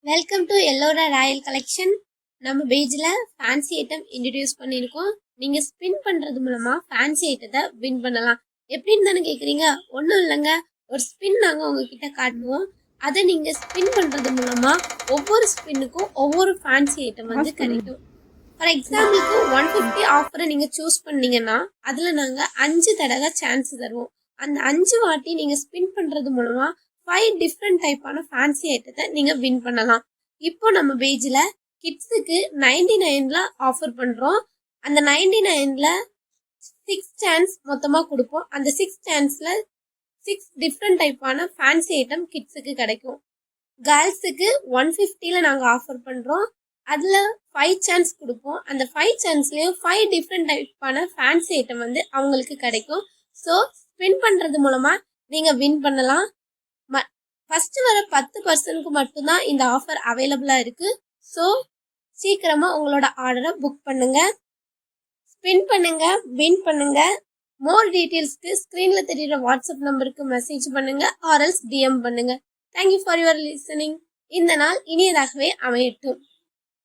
Welcome to Ellora Royal collection. நம்ம பேஜில் fancy item introduce பண்ணியிருக்கோம். நீங்கள் ஸ்பின் பண்ணுறது மூலமாக ஃபேன்சி ஐட்டத்தை வின் பண்ணலாம். எப்படின்னு தானே கேட்குறீங்க? ஒன்றும் இல்லைங்க, ஒரு ஸ்பின் நாங்கள் உங்ககிட்ட காட்டுவோம். அதை நீங்கள் ஸ்பின் பண்ணுறது மூலமாக ஒவ்வொரு ஸ்பின்னுக்கும் ஒவ்வொரு ஃபேன்சி ஐட்டம் வந்து கிடைக்கும். ஃபார் எக்ஸாம்பிளுக்கு 150 ஆஃபரை நீங்கள் சூஸ் பண்ணீங்கன்னா அதில் நாங்கள் 5 தடவை சான்ஸ் தருவோம். அந்த 5 வாட்டி நீங்கள் ஸ்பின் பண்ணுறது மூலமாக 5 டிஃப்ரெண்ட் டைப்பான ஃபேன்சி ஐட்டத்தை நீங்கள் வின் பண்ணலாம். இப்போ நம்ம பேஜில் கிட்ஸுக்கு 99ல் ஆஃபர் பண்ணுறோம். அந்த 99ல் 6 சான்ஸ் மொத்தமாக கொடுப்போம். அந்த 6 சான்ஸில் 6 டிஃப்ரெண்ட் டைப்பான ஃபேன்சி ஐட்டம் கிட்ஸுக்கு கிடைக்கும். கேர்ள்ஸுக்கு 150ல் நாங்கள் ஆஃபர் பண்ணுறோம். அதில் 5 சான்ஸ் கொடுப்போம். அந்த 5 சான்ஸ்லேயும் 5 டிஃப்ரெண்ட் டைப்பான ஃபேன்சி ஐட்டம் வந்து அவங்களுக்கு கிடைக்கும். ஸோ ஸ்பின் பண்ணுறது மூலமாக நீங்கள் வின் பண்ணலாம். ஃபர்ஸ்ட் வர 10% மட்டும்தான் இந்த ஆஃபர் அவைலபிளாக இருக்குது. ஸோ சீக்கிரமாக உங்களோட ஆர்டரை புக் பண்ணுங்க, ஸ்பின் பண்ணுங்க, வின் பண்ணுங்க. மோர் டீட்டெயில்ஸ்க்கு ஸ்க்ரீனில் தெரியுற வாட்ஸ்அப் நம்பருக்கு மெசேஜ் பண்ணுங்க ஆர்எல்ஸ் டிஎம் பண்ணுங்க. Thank you for your listening. இந்த நாள் இனியதாகவே அமையட்டும்.